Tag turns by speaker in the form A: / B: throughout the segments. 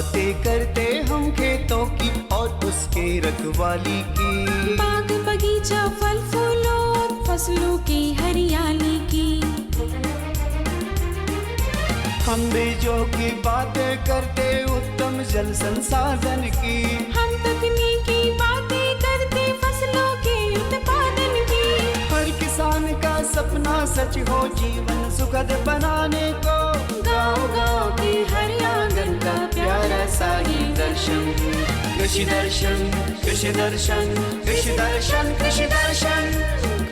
A: बातें करते हम खेतों की और उसके रखवाली की।
B: बाग बगीचा फल फूलों फसलों की हरियाली की।
A: हम बीजों की बातें करते उत्तम जल संसाधन की।
B: हम तकनीकी बातें करते फसलों के उत्पादन की।
A: हर किसान का सपना सच हो जीवन सुखद बनाने को।
B: गाँव-गाँव के हर आंगन का प्यारा सा ही दर्शन।
A: कृषि दर्शन कृषि दर्शन कृषि दर्शन कृषि दर्शन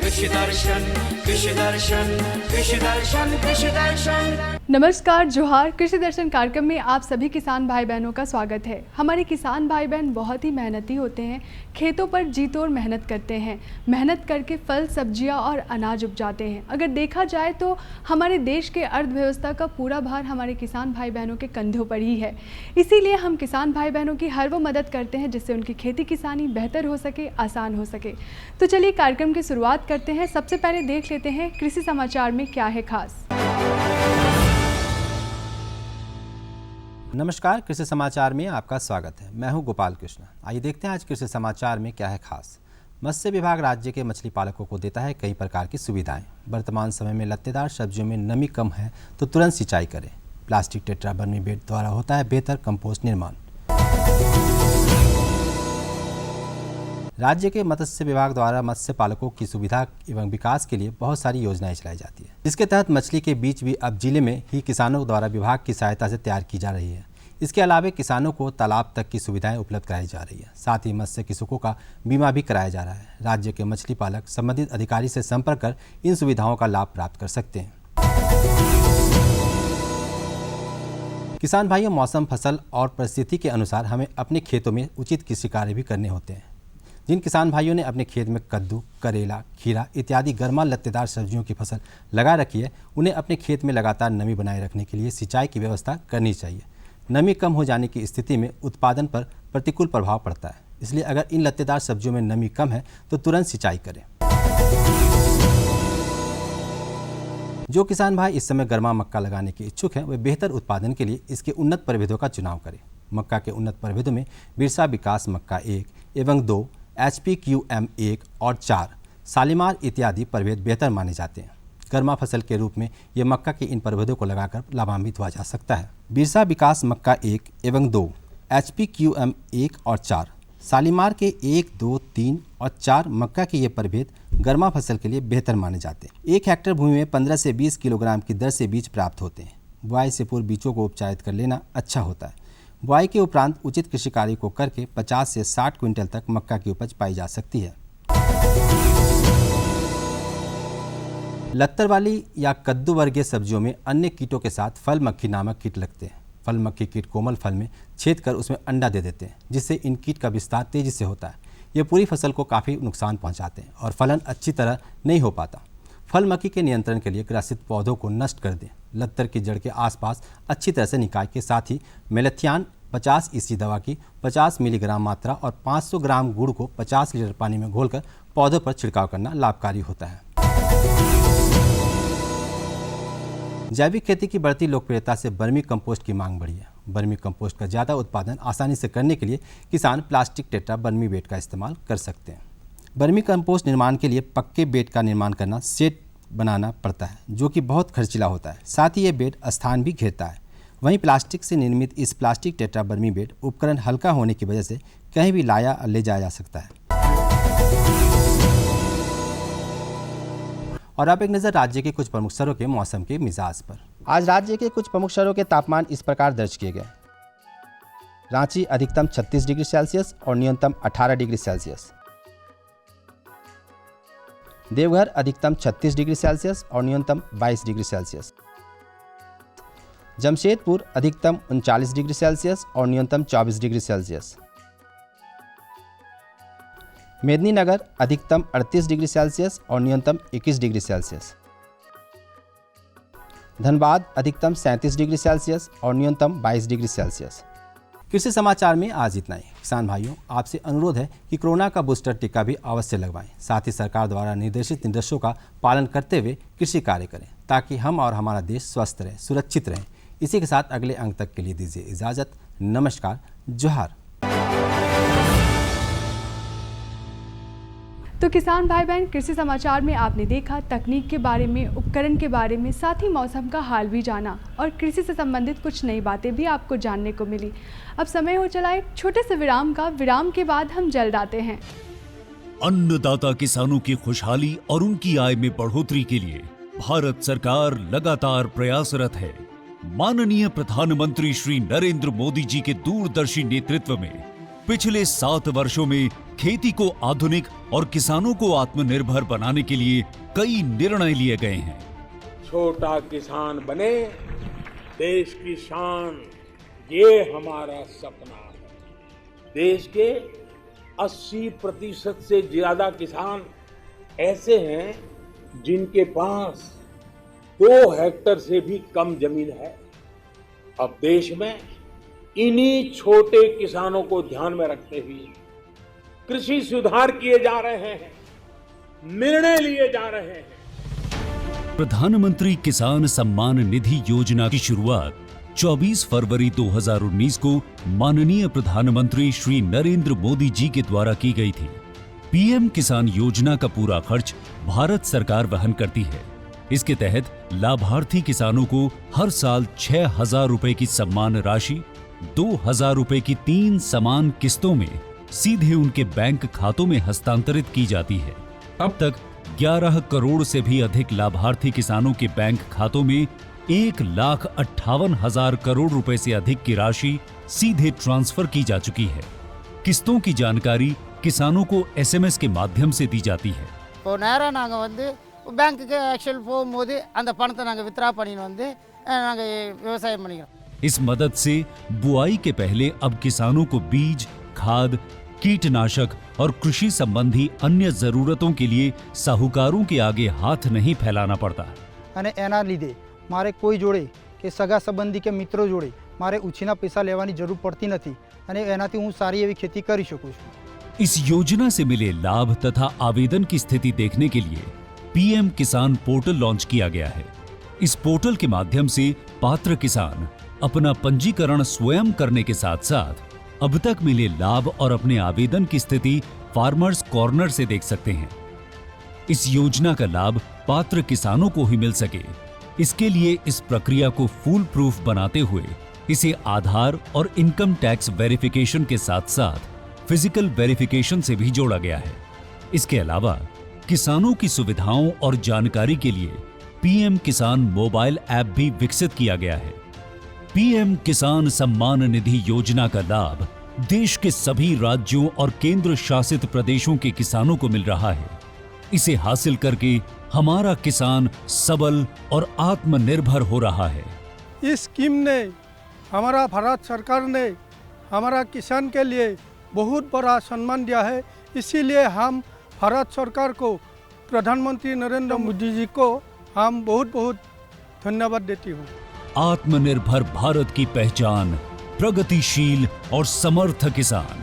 A: कृषि दर्शन कृषि दर्शन कृषि दर्शन कृषि दर्शन।
C: नमस्कार, जोहार। कृषि दर्शन कार्यक्रम में आप सभी किसान भाई बहनों का स्वागत है। हमारे किसान भाई बहन बहुत ही मेहनती होते हैं, खेतों पर जी तोड़ मेहनत करते हैं, मेहनत करके फल सब्जियां और अनाज उपजाते हैं। अगर देखा जाए तो हमारे देश के अर्थव्यवस्था का पूरा भार हमारे किसान भाई बहनों के कंधों पर ही है। इसीलिए हम किसान भाई बहनों की हर वो मदद करते हैं जिससे उनकी खेती किसानी बेहतर हो सके, आसान हो सके। तो चलिए कार्यक्रम की शुरुआत करते हैं। सबसे पहले देख लेते हैं कृषि समाचार में क्या है खास।
D: नमस्कार, कृषि समाचार में आपका स्वागत है। मैं हूं गोपाल कृष्ण। आइए देखते हैं आज कृषि समाचार में क्या है खास। मत्स्य विभाग राज्य के मछली पालकों को देता है कई प्रकार की सुविधाएं। वर्तमान समय में लत्तेदार सब्जियों में नमी कम है तो तुरंत सिंचाई करें। प्लास्टिक टेट्रा बर्मी बेड द्वारा होता है बेहतर कंपोस्ट निर्माण। राज्य के मत्स्य विभाग द्वारा मत्स्य पालकों की सुविधा एवं विकास के लिए बहुत सारी योजनाएं चलाई जाती है, जिसके तहत मछली के बीज भी अब जिले में ही किसानों द्वारा विभाग की सहायता से तैयार की जा रही है। इसके अलावा किसानों को तालाब तक की सुविधाएं उपलब्ध कराई जा रही है। साथ ही मत्स्य कृषकों का बीमा भी कराया जा रहा है। राज्य के मछली पालक संबंधित अधिकारी से संपर्क कर इन सुविधाओं का लाभ प्राप्त कर सकते हैं। किसान भाइयों, मौसम, फसल और परिस्थिति के अनुसार हमें अपने खेतों में उचित कृषि कार्य भी करने होते हैं। जिन किसान भाइयों ने अपने खेत में कद्दू, करेला, खीरा इत्यादि गर्मा लत्तेदार सब्जियों की फसल लगा रखी है, उन्हें अपने खेत में लगातार नमी बनाए रखने के लिए सिंचाई की व्यवस्था करनी चाहिए। नमी कम हो जाने की स्थिति में उत्पादन पर प्रतिकूल प्रभाव पड़ता है, इसलिए अगर इन लत्तेदार सब्जियों में नमी कम है तो तुरंत सिंचाई करें। जो किसान भाई इस समय गर्मा मक्का लगाने के इच्छुक हैं, वे बेहतर उत्पादन के लिए इसके उन्नत प्रभेदों का चुनाव करें। मक्का के उन्नत प्रभेदों में बिरसा विकास मक्का 1 एवं 2, HPQM 1 और 4, शालीमार इत्यादि प्रभेद बेहतर माने जाते हैं। गर्मा फसल के रूप में ये मक्का के इन प्रभेदों को लगाकर लाभान्वित हुआ जा सकता है। बिरसा विकास मक्का 1 एवं 2, HPQM 1 और 4, शालीमार के 1, 2, 3 और 4 मक्का के ये प्रभेद गर्मा फसल के लिए बेहतर माने जाते हैं। 1 हेक्टेयर भूमि में 15 से 20 किलोग्राम की दर से बीज प्राप्त होते हैं। बुआई से पूर्व बीजों को उपचारित कर लेना अच्छा होता है। बुआई के उपरांत उचित कृषि कार्य को करके 50 से 60 क्विंटल तक मक्का की उपज पाई जा सकती है। लत्तर वाली या कद्दू वर्गीय सब्जियों में अन्य कीटों के साथ फल मक्खी नामक कीट लगते हैं। फल मक्खी कीट कोमल फल में छेद कर उसमें अंडा दे देते हैं, जिससे इन कीट का विस्तार तेजी से होता है। ये पूरी फसल को काफ़ी नुकसान पहुंचाते हैं और फलन अच्छी तरह नहीं हो पाता। फल मक्खी के नियंत्रण के लिए ग्रासित पौधों को नष्ट कर दें। लत्तर की जड़ के आसपास अच्छी तरह से निकाय के साथ ही मेलेथियान 50 EC दवा की 50 मिलीग्राम मात्रा और 500 ग्राम गुड़ को 50 लीटर पानी में घोलकर पौधों पर छिड़काव करना लाभकारी होता है। जैविक खेती की बढ़ती लोकप्रियता से बर्मी कंपोस्ट की मांग बढ़ी है। बर्मी कंपोस्ट का ज़्यादा उत्पादन आसानी से करने के लिए किसान प्लास्टिक टेट्रा बर्मी बेड का इस्तेमाल कर सकते हैं। बर्मी कंपोस्ट निर्माण के लिए पक्के बेड का निर्माण करना, सेट बनाना पड़ता है, जो कि बहुत खर्चीला होता है। साथ ही ये बेड स्थान भी घेरता है। वहीं प्लास्टिक से निर्मित इस प्लास्टिक टेट्रा बर्मी बेड उपकरण हल्का होने की वजह से कहीं भी लाया ले जाया जा सकता है। और अब एक नज़र राज्य के कुछ प्रमुख शहरों के मौसम के मिजाज पर। आज राज्य के कुछ प्रमुख शहरों के तापमान इस प्रकार दर्ज किए गए। रांची अधिकतम 36 डिग्री सेल्सियस और न्यूनतम 18 डिग्री सेल्सियस। देवघर अधिकतम 36 डिग्री सेल्सियस और न्यूनतम 22 डिग्री सेल्सियस। जमशेदपुर अधिकतम 39 डिग्री सेल्सियस और न्यूनतम 24 डिग्री सेल्सियस। मेदिनीनगर अधिकतम 38 डिग्री सेल्सियस और न्यूनतम 21 डिग्री सेल्सियस। धनबाद अधिकतम 37 डिग्री सेल्सियस और न्यूनतम 22 डिग्री सेल्सियस। कृषि समाचार में आज इतना ही। किसान भाइयों, आपसे अनुरोध है कि कोरोना का बूस्टर टीका भी अवश्य लगवाएं। साथ ही सरकार द्वारा निर्देशित निर्देशों का पालन करते हुए कृषि कार्य करें, ताकि हम और हमारा देश स्वस्थ रहे, सुरक्षित रहे। इसी के साथ अगले अंक तक के लिए दीजिए इजाज़त। नमस्कार, जोहार।
C: तो किसान भाई बहन, कृषि समाचार में आपने देखा तकनीक के बारे में, उपकरण के बारे में, साथ ही मौसम का हाल भी जाना और कृषि से संबंधित कुछ नई बातें भी आपको जानने को मिली। अब समय हो चला एक छोटे से विराम का। विराम के बाद हम जल्द आते हैं।
E: अन्नदाता किसानों की खुशहाली और उनकी आय में बढ़ोतरी के लिए भारत सरकार लगातार प्रयासरत है। माननीय प्रधानमंत्री श्री नरेंद्र मोदी जी के दूरदर्शी नेतृत्व में पिछले 7 वर्षों में खेती को आधुनिक और किसानों को आत्मनिर्भर बनाने के लिए कई निर्णय लिए गए हैं।
F: छोटा किसान बने देश की शान, ये हमारा सपना है। देश के 80% से ज्यादा किसान ऐसे हैं जिनके पास 2 हेक्टेयर से भी कम जमीन है। अब देश में इन्हीं छोटे किसानों को ध्यान में रखते हुए कृषि सुधार किए जा रहे हैं, निर्णय लिए जा रहे हैं।
E: प्रधानमंत्री किसान सम्मान निधि योजना की शुरुआत 24 फरवरी 2019 को माननीय प्रधानमंत्री श्री नरेंद्र मोदी जी के द्वारा की गई थी। पीएम किसान योजना का पूरा खर्च भारत सरकार वहन करती है। इसके तहत लाभार्थी किसानों को हर साल 6,000 रुपए की सम्मान राशि 2,000 रुपए की 3 समान किस्तों में सीधे उनके बैंक खातों में हस्तांतरित की जाती है। अब तक 11 करोड़ से भी अधिक लाभार्थी किसानों के बैंक खातों में 1,58,000 करोड़ रुपए से अधिक की राशि सीधे ट्रांसफर की जा चुकी है। किस्तों की जानकारी किसानों को एसएमएस के माध्यम से दी जाती है।
G: இப்போ நேராக நாங்கள் வந்து பேங்க்குக்கு ஆக்சுவல் போகும்போது அந்த பணத்தை நாங்கள் வித்ரா பண்ணின்னு வந்து நாங்கள் விவசாயம் பண்ணிக்கிறோம்।
E: इस मदद से बुआई के पहले अब किसानों को बीज, खाद, कीटनाशक और कृषि संबंधी अन्य जरूरतों के लिए साहूकारों के आगे हाथ नहीं फैलाना पड़ता।
H: અને એના લીધે મારે કોઈ જોડે કે સગા સંબંધી કે મિત્રો જોડે મારે ઉછીના પૈસા લેવાની જરૂર પડતી નથી અને એનાથી હું સારી એવી खेती કરી શકું છું।
E: इस योजना से मिले लाभ तथा आवेदन की स्थिति देखने के लिए पीएम किसान पोर्टल लॉन्च किया गया है। इस पोर्टल के माध्यम से पात्र किसान अपना पंजीकरण स्वयं करने के साथ साथ अब तक मिले लाभ और अपने आवेदन की स्थिति फार्मर्स कॉर्नर से देख सकते हैं। इस योजना का लाभ पात्र किसानों को ही मिल सके, इसके लिए इस प्रक्रिया को फूल प्रूफ बनाते हुए इसे आधार और इनकम टैक्स वेरिफिकेशन के साथ साथ फिजिकल वेरिफिकेशन से भी जोड़ा गया है। इसके अलावा किसानों की सुविधाओं और जानकारी के लिए पीएम किसान मोबाइल ऐप भी विकसित किया गया है। पीएम किसान सम्मान निधि योजना का लाभ देश के सभी राज्यों और केंद्र शासित प्रदेशों के किसानों को मिल रहा है। इसे हासिल करके हमारा किसान सबल और आत्मनिर्भर हो रहा है।
H: इस स्कीम ने हमारा भारत सरकार ने हमारा किसान के लिए बहुत बड़ा सम्मान दिया है। इसीलिए हम भारत सरकार को, प्रधानमंत्री नरेंद्र मोदी जी को हम बहुत बहुत धन्यवाद देती हूँ।
E: आत्मनिर्भर भारत की पहचान प्रगतिशील और समर्थ किसान।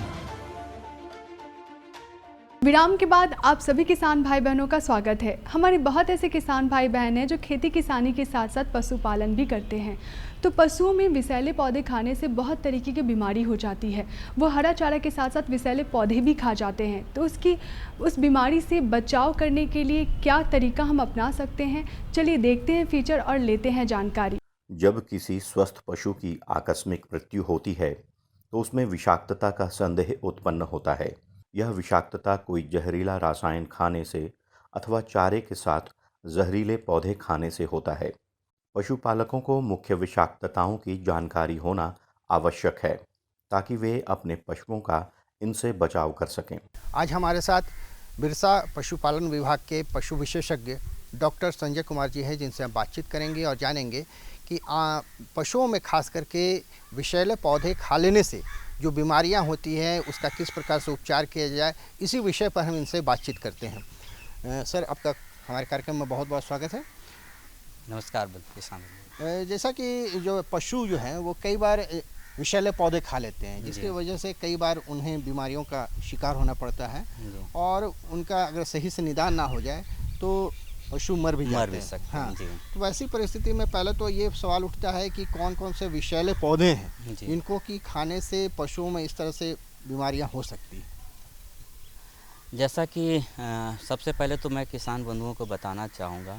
C: विराम के बाद आप सभी किसान भाई बहनों का स्वागत है। हमारे बहुत ऐसे किसान भाई बहन हैं जो खेती किसानी के साथ साथ पशुपालन भी करते हैं। तो पशुओं में विषैले पौधे खाने से बहुत तरीके की बीमारी हो जाती है। वो हरा चारा के साथ साथ विषैले पौधे भी खा जाते हैं। तो उस बीमारी से बचाव करने के लिए क्या तरीका हम अपना सकते हैं, चलिए देखते हैं फीचर और लेते हैं जानकारी।
I: जब किसी स्वस्थ पशु की आकस्मिक मृत्यु होती है तो उसमें विषाक्तता का संदेह उत्पन्न होता है। यह विषाक्तता कोई जहरीला रसायन खाने से अथवा चारे के साथ जहरीले पौधे खाने से होता है। पशुपालकों को मुख्य विषाक्तताओं की जानकारी होना आवश्यक है ताकि वे अपने पशुओं का इनसे बचाव कर सकें।
G: आज हमारे साथ बिरसा पशुपालन विभाग के पशु विशेषज्ञ डॉक्टर संजय कुमार जी हैं, जिनसे हम बातचीत करेंगे और जानेंगे कि पशुओं में खास करके विषैले पौधे खा लेने से जो बीमारियां होती हैं उसका किस प्रकार से उपचार किया जाए, इसी विषय पर हम इनसे बातचीत करते हैं। सर, अब तक हमारे कार्यक्रम में बहुत बहुत स्वागत है।
J: नमस्कार किसान।
G: जैसा कि जो पशु जो हैं वो कई बार विषैले पौधे खा लेते हैं, जिसकी वजह से कई बार उन्हें बीमारियों का शिकार होना पड़ता है और उनका अगर सही से निदान ना हो जाए तो पशु मर भी जाते
J: मर भी
G: हैं।
J: सकते
G: हाँ।
J: हैं जी।
G: तो वैसी परिस्थिति में पहले तो ये सवाल उठता है कि कौन कौन से विषैले पौधे हैं
J: जी।
G: जिनको कि खाने से पशुओं में इस तरह से बीमारियां हो सकती हैं।
J: जैसा कि सबसे पहले तो मैं किसान बंधुओं को बताना चाहूँगा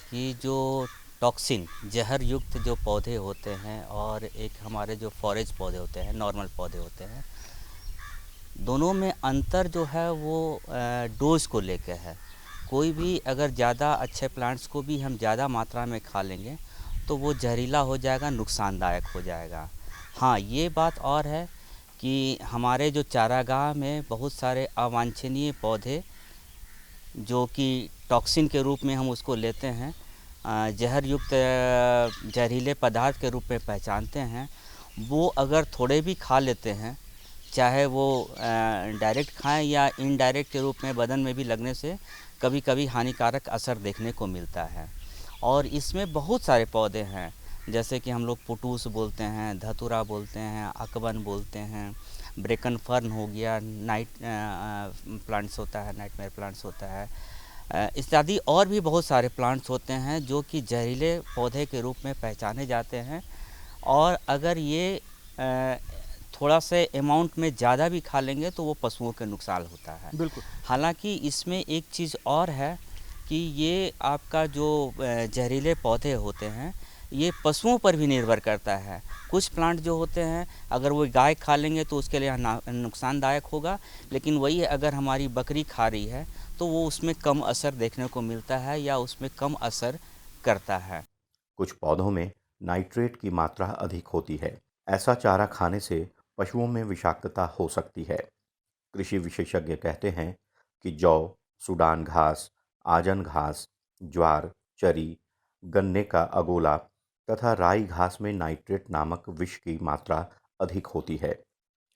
J: कि जो टॉक्सिन जहर युक्त जो पौधे होते हैं और एक हमारे जो फॉरेज पौधे होते हैं, नॉर्मल पौधे होते हैं, दोनों में अंतर जो है वो डोज को लेकर है। कोई भी अगर ज़्यादा अच्छे प्लांट्स को भी हम ज़्यादा मात्रा में खा लेंगे तो वो जहरीला हो जाएगा, नुकसानदायक हो जाएगा। हाँ, ये बात और है कि हमारे जो चारागाह में बहुत सारे अवांछनीय पौधे जो कि टॉक्सिन के रूप में हम उसको लेते हैं, जहर युक्त जहरीले पदार्थ के रूप में पहचानते हैं, वो अगर थोड़े भी खा लेते हैं, चाहे वो डायरेक्ट खाएं या इनडायरेक्ट के रूप में बदन में भी लगने से कभी कभी हानिकारक असर देखने को मिलता है। और इसमें बहुत सारे पौधे हैं, जैसे कि हम लोग पुटूस बोलते हैं, धतूरा बोलते हैं, अकवन बोलते हैं, ब्रेकन फर्न हो गया, नाइट प्लांट्स होता है, नाइटमेयर प्लांट्स होता है, इत्यादि और भी बहुत सारे प्लांट्स होते हैं जो कि जहरीले पौधे के रूप में पहचाने जाते हैं। और अगर ये थोड़ा से अमाउंट में ज़्यादा भी खा लेंगे तो वो पशुओं के नुकसान होता है।
G: बिल्कुल।
J: हालांकि इसमें एक चीज़ और है कि ये आपका जो जहरीले पौधे होते हैं ये पशुओं पर भी निर्भर करता है। कुछ प्लांट जो होते हैं अगर वो गाय खा लेंगे तो उसके लिए नुकसानदायक होगा, लेकिन वही अगर हमारी बकरी खा रही है तो वो उसमें कम असर देखने को मिलता है या उसमें कम असर करता है।
I: कुछ पौधों में नाइट्रेट की मात्रा अधिक होती है। ऐसा चारा खाने से पशुओं में विषाक्तता हो सकती है। कृषि विशेषज्ञ कहते हैं कि जौ, सूडान घास, आजन घास, ज्वार, चरी, गन्ने का अगोला तथा राई घास में नाइट्रेट नामक विष की मात्रा अधिक होती है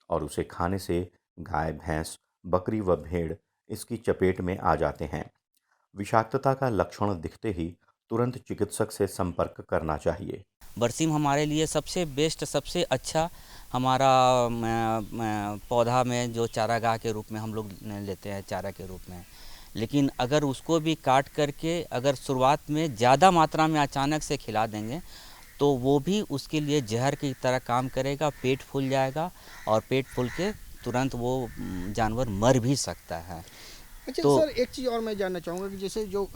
I: और उसे खाने से गाय, भैंस, बकरी व भेड़ इसकी चपेट में आ जाते हैं। विषाक्तता का लक्षण दिखते ही तुरंत चिकित्सक से संपर्क करना चाहिए।
J: बरसीम हमारे लिए सबसे बेस्ट, सबसे अच्छा हमारा पौधा में जो चारागाह के रूप में हम लोग लेते हैं, चारा के रूप में। लेकिन अगर उसको भी काट करके अगर शुरुआत में ज़्यादा मात्रा में अचानक से खिला देंगे तो वो भी उसके लिए जहर की तरह काम करेगा, पेट फूल जाएगा और पेट फूल के तुरंत वो जानवर मर भी सकता है।
G: अच्छा
J: तो
G: सर, एक चीज़ और मैं जानना चाहूँगा कि जैसे जो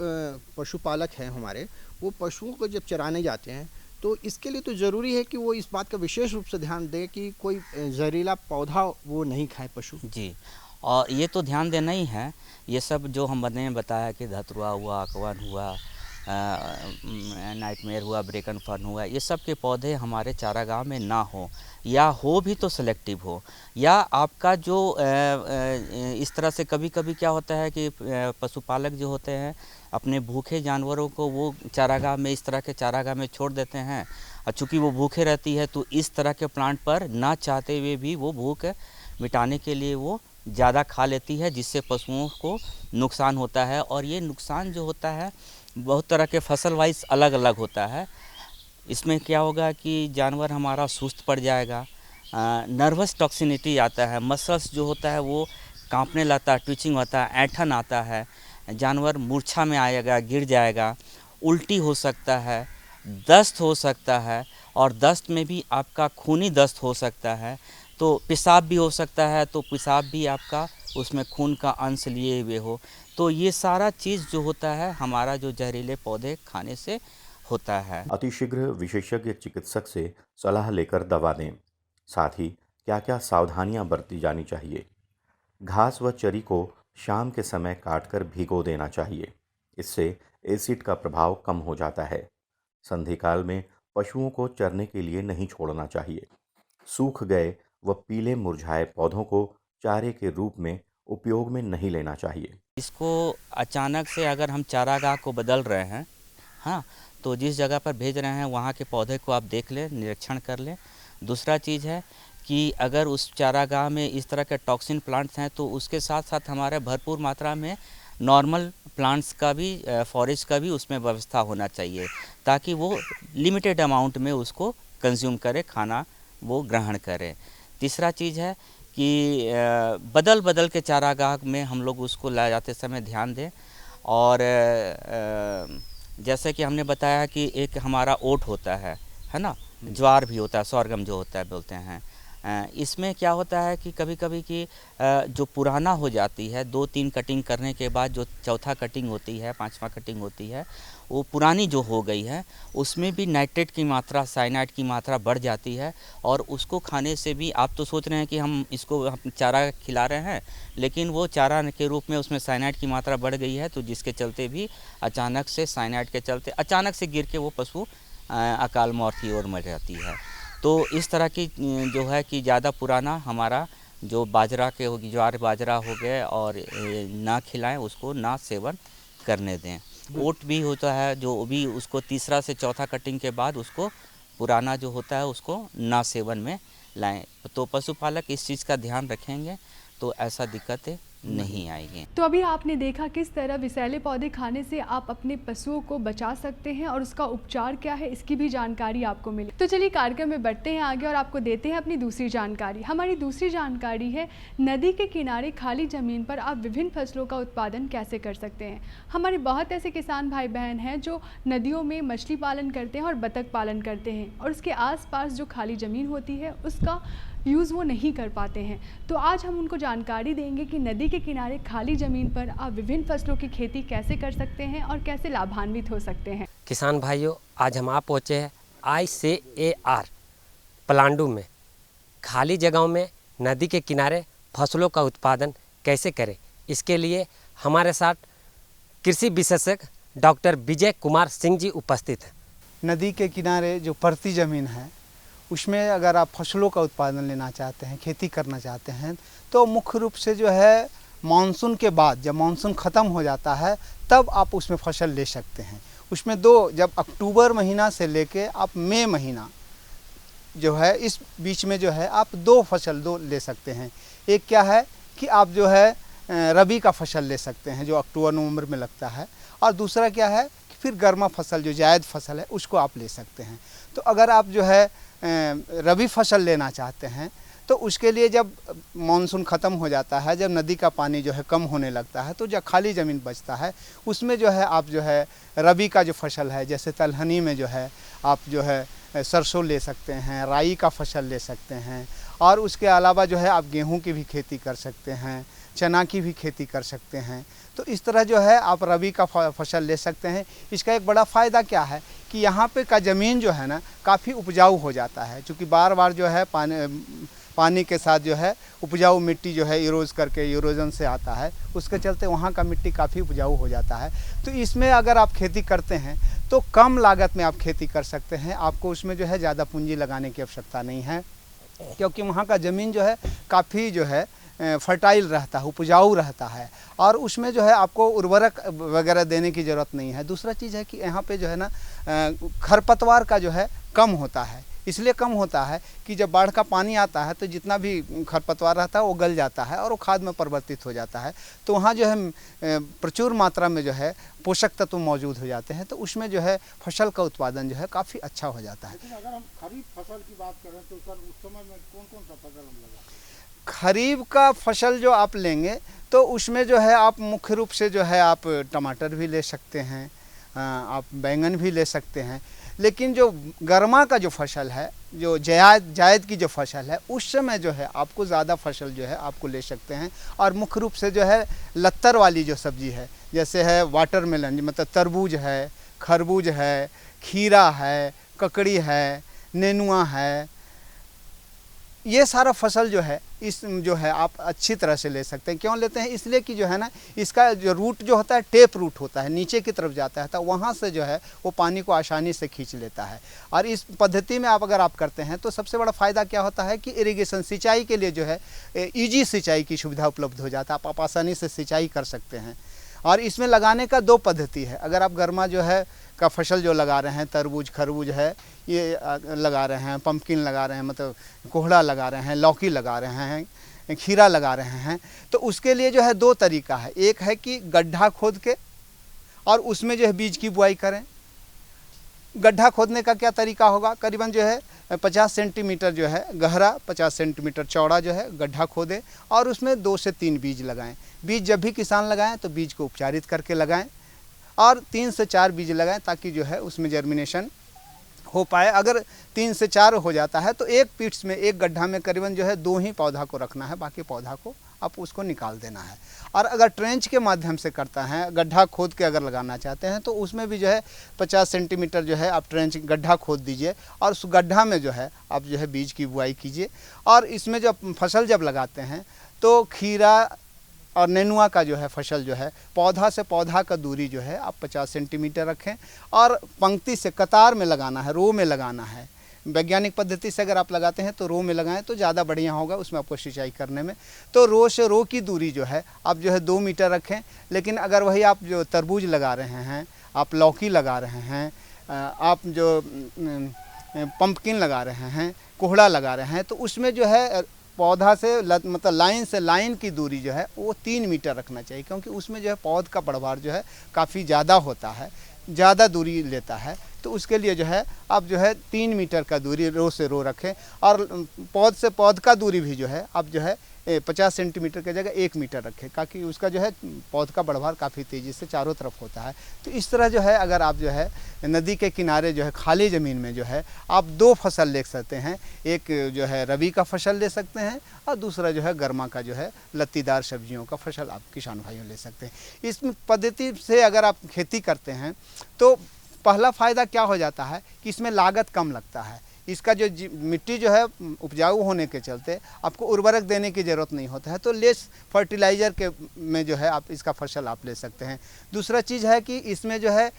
G: पशुपालक हैं हमारे, वो पशुओं को जब चराने जाते हैं तो इसके लिए तो ज़रूरी है कि वो इस बात का विशेष रूप से ध्यान दें कि कोई जहरीला पौधा वो नहीं खाए पशु।
J: जी, और ये तो ध्यान देना ही है। ये सब जो हमने बताया कि धतुआ हुआ, अकवन हुआ, नाइटमेयर हुआ, ब्रेकन फर्न हुआ, ये सब के पौधे हमारे चारागाह में ना हो, या हो भी तो सेलेक्टिव हो। या आपका जो इस तरह से कभी कभी क्या होता है कि पशुपालक जो होते हैं अपने भूखे जानवरों को वो चारागाह में, इस तरह के चारागाह में छोड़ देते हैं, और चूँकि वो भूखे रहती है तो इस तरह के प्लांट पर ना चाहते हुए भी वो भूख मिटाने के लिए वो ज़्यादा खा लेती है, जिससे पशुओं को नुकसान होता है। और ये नुकसान जो होता है बहुत तरह के फसल वाइज अलग अलग होता है। इसमें क्या होगा कि जानवर हमारा सुस्त पड़ जाएगा, नर्वस टॉक्सिनिटी आता है, मसल्स जो होता है वो कांपने लगता है, ट्विचिंग होता है, ऐंठन आता है, जानवर मूर्छा में आएगा, गिर जाएगा, उल्टी हो सकता है, दस्त हो सकता है, और दस्त में भी आपका खूनी दस्त हो सकता है, तो पेशाब भी हो सकता है, तो पेशाब भी आपका उसमें खून का अंश लिए हुए हो। तो ये सारा चीज़ जो होता है हमारा जो जहरीले पौधे खाने से होता है।
I: अतिशीघ्र विशेषज्ञ चिकित्सक से सलाह लेकर दवा दें। साथ ही क्या क्या सावधानियां बरती जानी चाहिए। घास व चरी को शाम के समय काटकर भिगो देना चाहिए, इससे एसिड का प्रभाव कम हो जाता है। संधिकाल में पशुओं को चरने के लिए नहीं छोड़ना चाहिए। सूख गए व पीले मुरझाए पौधों को चारे के रूप में उपयोग में नहीं लेना चाहिए।
J: इसको अचानक से अगर हम चारागाह को बदल रहे हैं, हाँ, तो जिस जगह पर भेज रहे हैं वहाँ के पौधे को आप देख लें, निरीक्षण कर लें। दूसरा चीज़ है कि अगर उस चारागाह में इस तरह के टॉक्सिन प्लांट्स हैं तो उसके साथ साथ हमारे भरपूर मात्रा में नॉर्मल प्लांट्स का भी, फॉरेस्ट का भी उसमें व्यवस्था होना चाहिए, ताकि वो लिमिटेड अमाउंट में उसको कंज्यूम करे, खाना वो ग्रहण करे। तीसरा चीज़ है कि बदल बदल के चारागाह में हम लोग उसको ला जाते समय ध्यान दें। और जैसे कि हमने बताया कि एक हमारा ओट होता है ना, ज्वार भी होता है, sorghum जो होता है बोलते हैं। इसमें क्या होता है कि कभी कभी कि जो पुराना हो जाती है, 2-3 कटिंग करने के बाद जो चौथा कटिंग होती है, 5वां कटिंग होती है, वो पुरानी जो हो गई है उसमें भी नाइट्रेट की मात्रा, साइनाइड की मात्रा बढ़ जाती है। और उसको खाने से भी आप तो सोच रहे हैं कि हम इसको चारा खिला रहे हैं, लेकिन वो चारा के रूप में उसमें साइनाइड की मात्रा बढ़ गई है, तो जिसके चलते भी अचानक से साइनाइड के चलते अचानक से गिर के वो पशु अकाल मौत की ओर मर जाती है। तो इस तरह की जो है कि ज़्यादा पुराना हमारा जो बाजरा के होगी, ज्वार बाजरा हो गए, और ना खिलाएं, उसको ना सेवन करने दें। ओट भी होता है जो भी, उसको तीसरा से चौथा कटिंग के बाद उसको पुराना जो होता है उसको ना सेवन में लाएं। तो पशुपालक इस चीज़ का ध्यान रखेंगे तो ऐसा दिक्कतें नहीं आएगी।
C: तो अभी आपने देखा किस तरह विषैले पौधे खाने से आप अपने पशुओं को बचा सकते हैं और उसका उपचार क्या है, इसकी भी जानकारी आपको मिली। तो चलिए कार्यक्रम में बढ़ते हैं आगे और आपको देते हैं अपनी दूसरी जानकारी। हमारी दूसरी जानकारी है नदी के किनारे खाली ज़मीन पर आप विभिन्न फसलों का उत्पादन कैसे कर सकते हैं। हमारे बहुत ऐसे किसान भाई बहन हैं जो नदियों में मछली पालन करते हैं और बतख पालन करते हैं, और उसके आसपास जो खाली ज़मीन होती है उसका यूज़ वो नहीं कर पाते हैं। तो आज हम उनको जानकारी देंगे कि नदी के किनारे खाली ज़मीन पर आप विभिन्न फसलों की खेती कैसे कर सकते हैं और कैसे लाभान्वित हो सकते हैं।
K: किसान भाइयों, आज हम आ पहुँचे हैं ICAR पलांडू में। खाली जगहों में नदी के किनारे फसलों का उत्पादन कैसे करें, इसके लिए हमारे साथ कृषि विशेषज्ञ डॉक्टर विजय कुमार सिंह जी उपस्थित हैं।
L: नदी के किनारे जो परती ज़मीन है उसमें अगर आप फसलों का उत्पादन लेना चाहते हैं, खेती करना चाहते हैं, तो मुख्य रूप से जो है मानसून के बाद, जब मानसून ख़त्म हो जाता है तब आप उसमें फसल ले सकते हैं। उसमें जब अक्टूबर महीना से लेके आप मई महीना जो है, इस बीच में जो है आप दो ले सकते हैं। एक क्या है कि आप जो है रबी का फसल ले सकते हैं जो अक्टूबर नवंबर में लगता है, और दूसरा क्या है कि फिर गर्मा फसल जो जायद फसल है उसको आप ले सकते हैं। तो अगर आप जो है रबी फसल लेना चाहते हैं तो उसके लिए जब मानसून ख़त्म हो जाता है, जब नदी का पानी जो है कम होने लगता है, तो जो खाली ज़मीन बचता है उसमें जो है आप जो है रबी का जो फसल है, जैसे तिलहनी में जो है आप जो है सरसों ले सकते हैं, राई का फसल ले सकते हैं, और उसके अलावा जो है आप गेहूं की भी खेती कर सकते हैं, चना की भी खेती कर सकते हैं। तो इस तरह जो है आप रबी का फसल ले सकते हैं। इसका एक बड़ा फ़ायदा क्या है कि यहाँ पे का ज़मीन जो है ना काफ़ी उपजाऊ हो जाता है, क्योंकि बार बार जो है पानी के साथ जो है उपजाऊ मिट्टी जो है इरोजन से आता है, उसके चलते वहाँ का मिट्टी काफ़ी उपजाऊ हो जाता है। तो इसमें अगर आप खेती करते हैं तो कम लागत में आप खेती कर सकते हैं। आपको उसमें जो है ज़्यादा पूंजी लगाने की आवश्यकता नहीं है, क्योंकि वहाँ का ज़मीन जो है काफ़ी जो है फर्टाइल रहता है, उपजाऊ रहता है, और उसमें जो है आपको उर्वरक वगैरह देने की ज़रूरत नहीं है। दूसरा चीज़ है कि यहाँ पे जो है ना खरपतवार का जो है कम होता है। इसलिए कम होता है कि जब बाढ़ का पानी आता है तो जितना भी खरपतवार रहता है वो गल जाता है और वो खाद में परिवर्तित हो जाता है। तो वहाँ जो है प्रचुर मात्रा में जो है पोषक तत्व मौजूद हो जाते हैं, तो उसमें जो है फसल का उत्पादन जो है काफ़ी अच्छा हो जाता है।
G: लेकिन अगर हम खरीफ फसल की बात करें तो सर उस समय में कौन कौन सा फसल हम लगाते हैं?
L: खरीफ का फसल जो आप लेंगे तो उसमें जो है आप मुख्य रूप से जो है आप टमाटर भी ले सकते हैं, आप बैंगन भी ले सकते हैं। लेकिन जो गर्मा का जो फसल है, जो जायद की जो फसल है, उस समय जो है आपको ज़्यादा फसल जो है आपको ले सकते हैं। और मुख्य रूप से जो है लत्तर वाली जो सब्ज़ी है, जैसे है वाटरमेलन, मतलब तरबूज है, खरबूज है, खीरा है, ककड़ी है, नेनुआ है, ये सारा फसल जो है इस जो है आप अच्छी तरह से ले सकते हैं। क्यों लेते हैं? इसलिए कि जो है ना इसका जो रूट जो होता है टेप रूट होता है, नीचे की तरफ जाता है, तो वहाँ से जो है वो पानी को आसानी से खींच लेता है। और इस पद्धति में अगर आप करते हैं तो सबसे बड़ा फ़ायदा क्या होता है कि इरिगेशन सिंचाई के लिए जो है ईजी सिंचाई की सुविधा उपलब्ध हो जाता है, आप आसानी से सिंचाई कर सकते हैं। और इसमें लगाने का दो पद्धति है। अगर आप गर्मा जो है का फसल जो लगा रहे हैं, तरबूज खरबूज है ये लगा रहे हैं, पम्पकिन लगा रहे हैं, मतलब कोहड़ा लगा रहे हैं, लौकी लगा रहे हैं, खीरा लगा रहे हैं, तो उसके लिए जो है दो तरीका है। एक है कि गड्ढा खोद के और उसमें जो है बीज की बुआई करें। गड्ढा खोदने का क्या तरीका होगा, करीबन जो है 50 सेंटीमीटर जो है गहरा, 50 सेंटीमीटर चौड़ा जो है गड्ढा खोदें और उसमें 2 से 3 बीज लगाएं। बीज जब भी किसान लगाएं तो बीज को उपचारित करके लगाएं। और 3 से 4 बीज लगाएं ताकि जो है उसमें जर्मिनेशन हो पाए। अगर 3 से 4 हो जाता है तो एक पीट्स में, एक गड्ढा में करीबन जो है 2 ही पौधा को रखना है, बाकी पौधा को आप उसको निकाल देना है। और अगर ट्रेंच के माध्यम से करता है, गड्ढा खोद के अगर लगाना चाहते हैं तो उसमें भी जो है 50 सेंटीमीटर जो है आप ट्रेंच गड्ढा खोद दीजिए और उस गड्ढा में जो है आप जो है बीज की बुआई कीजिए। और इसमें जब फसल जब लगाते हैं तो खीरा और नेनुआ का जो है फसल जो है पौधा से पौधा का दूरी जो है आप 50 सेंटीमीटर रखें और पंक्ति से कतार में लगाना है, रो में लगाना है। वैज्ञानिक पद्धति से अगर आप लगाते हैं तो रो में लगाएं तो ज़्यादा बढ़िया होगा उसमें आपको सिंचाई करने में। तो रो से रो की दूरी जो है आप जो है 2 मीटर रखें। लेकिन अगर वही आप जो तरबूज लगा रहे हैं, आप लौकी लगा रहे हैं, आप जो पंपकिन लगा रहे हैं, कोहड़ा लगा रहे हैं, तो उसमें जो है पौधा से मतलब लाइन से लाइन की दूरी जो है वो 3 मीटर रखना चाहिए, क्योंकि उसमें जो है पौध का बढ़वार जो है काफ़ी ज़्यादा होता है, ज़्यादा दूरी लेता है। तो उसके लिए जो है आप जो है 3 मीटर का दूरी रो से रो रखें। और पौध से पौध का दूरी भी जो है आप जो है 50 सेंटीमीटर की जगह 1 मीटर रखें, ताकि उसका जो है पौध का बढ़वार काफ़ी तेज़ी से चारों तरफ होता है। तो इस तरह जो है अगर आप जो है नदी के किनारे जो है खाली ज़मीन में जो है आप 2 फसल ले सकते हैं। एक जो है रबी का फसल ले सकते हैं और दूसरा जो है गर्मा का जो है लत्तीदार सब्जियों का फसल आप किसान भाइयों ले सकते हैं। इस पद्धति से अगर आप खेती करते हैं तो पहला फ़ायदा क्या हो जाता है कि इसमें लागत कम लगता है। इसका जो मिट्टी जो है उपजाऊ होने के चलते आपको उर्वरक देने की ज़रूरत नहीं होता है, तो लेस फर्टिलाइज़र के में जो है आप इसका फसल आप ले सकते हैं। दूसरा चीज़ है कि इसमें जो है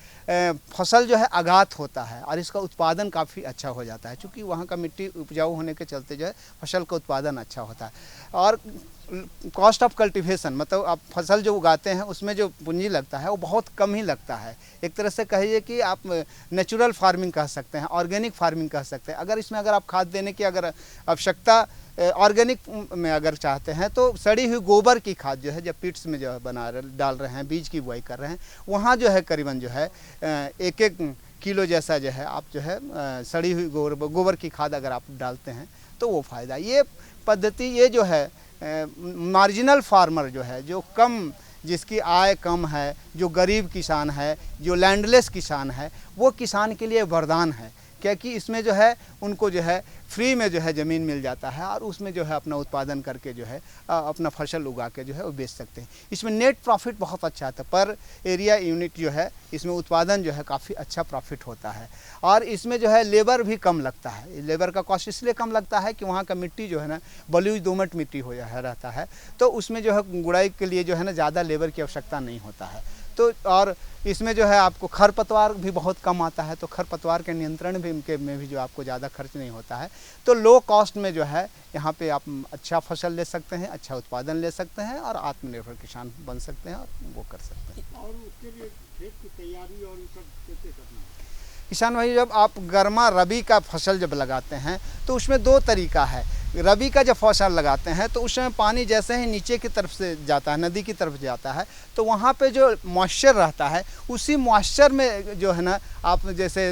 L: फसल जो है आघात होता है और इसका उत्पादन काफ़ी अच्छा हो जाता है, क्योंकि वहाँ का मिट्टी उपजाऊ होने के चलते जो है फसल का उत्पादन अच्छा होता है। और कॉस्ट ऑफ कल्टीवेशन मतलब आप फसल जो उगाते हैं उसमें जो पूंजी लगता है वो बहुत कम ही लगता है। एक तरह से कहिए कि आप नेचुरल फार्मिंग कह सकते हैं, ऑर्गेनिक फार्मिंग कह सकते हैं। अगर इसमें अगर आप खाद देने की अगर आवश्यकता ऑर्गेनिक में अगर चाहते हैं तो सड़ी हुई गोबर की खाद जो है जब पिट्स में जो है डाल रहे हैं, बीज की बुआई कर रहे हैं, वहाँ जो है करीबन जो है 1-1 किलो जैसा जो है आप जो है सड़ी हुई गोबर की खाद अगर आप डालते हैं तो वो फ़ायदा। ये पद्धति ये जो है मार्जिनल फार्मर जो है, जो कम जिसकी आय कम है, जो गरीब किसान है, जो लैंडलेस किसान है, वो किसान के लिए वरदान है, क्योंकि इसमें जो है उनको जो है फ्री में जो है ज़मीन मिल जाता है और उसमें जो है अपना उत्पादन करके जो है अपना फसल उगा के जो है वो बेच सकते हैं। इसमें नेट प्रॉफिट बहुत अच्छा आता है, पर एरिया यूनिट जो है इसमें उत्पादन जो है काफ़ी अच्छा प्रॉफिट होता है। और इसमें जो है लेबर भी कम लगता है। लेबर का कॉस्ट इसलिए कम लगता है कि वहाँ का मिट्टी जो है ना बलुई दोमट मिट्टी हो रहता है, तो उसमें जो है गुड़ाई के लिए जो है ना ज़्यादा लेबर की आवश्यकता नहीं होता है। तो और इसमें जो है आपको खरपतवार भी बहुत कम आता है, तो खरपतवार के नियंत्रण भी में भी जो आपको ज़्यादा खर्च नहीं होता है। तो लो कॉस्ट में जो है यहाँ पे आप अच्छा फसल ले सकते हैं, अच्छा उत्पादन ले सकते हैं और आत्मनिर्भर किसान बन सकते हैं और वो कर सकते हैं।
F: और उसके लिए खेत की तैयारी और सब कैसे करना है?
L: किसान भाई जब आप गर्मा रबी का फसल जब लगाते हैं तो उसमें 2 तरीका है। रबी का जब फसल लगाते हैं तो उसमें पानी जैसे ही नीचे की तरफ से जाता है, नदी की तरफ जाता है, तो वहाँ पे जो मॉइस्चर रहता है उसी मॉइस्चर में जो है ना आप जैसे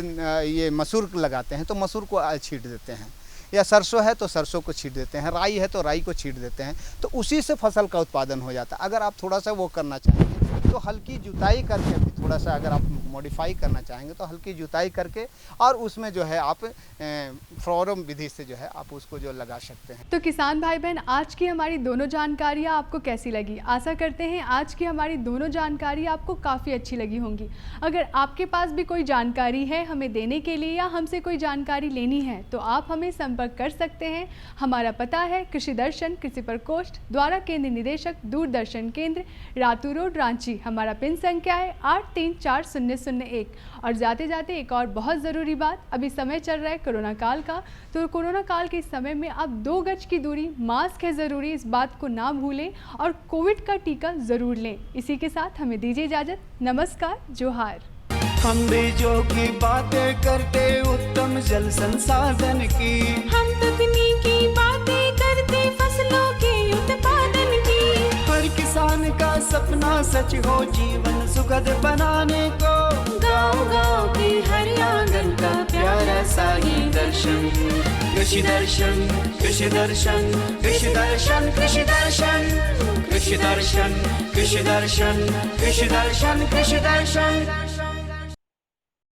L: ये मसूर लगाते हैं तो मसूर को छींट देते हैं, या सरसों है तो सरसों को छींट देते हैं, राई है तो राई को छींट देते हैं, तो उसी से फसल का उत्पादन हो जाता है। अगर आप थोड़ा सा वो करना चाहेंगे तो हल्की जुताई करके, थोड़ा सा अगर आप मॉडिफाई करना चाहेंगे तो हल्की जुताई करके और उसमें जो है आप फ्लोरम विधि से जो है आप उसको जो लगा सकते हैं।
C: तो किसान भाई बहन, आज की हमारी दोनों जानकारियाँ आपको कैसी लगी? आशा करते हैं आज की हमारी दोनों जानकारियाँ आपको काफ़ी अच्छी लगी होंगी। अगर आपके पास भी कोई जानकारी है हमें देने के लिए या हमसे कोई जानकारी लेनी है तो आप हमें संपर्क कर सकते हैं। हमारा पता है कृषि दर्शन, कृषि प्रकोष्ठ, द्वारा केंद्र निदेशक, दूरदर्शन केंद्र, रातू रोड, रांची। हमारा पिन संख्या है 834001। और जाते जाते एक और बहुत ज़रूरी बात, अभी समय चल रहा है कोरोना काल का, तो कोरोना काल के इस समय में आप 2 गज की दूरी, मास्क है ज़रूरी, इस बात को ना भूलें और कोविड का टीका ज़रूर लें। इसी के साथ हमें दीजिए इजाज़त। नमस्कार, जोहार।
A: हम बीजों की बातें करते उत्तम जल संसाधन की,
B: हम तकनीकी बातें करते फसलों के उत्पादन की।
A: हर किसान का सपना सच हो जीवन सुखद बनाने को, गाँव गाँव के हर आंगन का प्यारा सा ये दर्शन। कृषि दर्शन कृषि दर्शन कृषि दर्शन कृषि दर्शन कृषि दर्शन कृषि दर्शन कृषि दर्शन कृषि दर्शन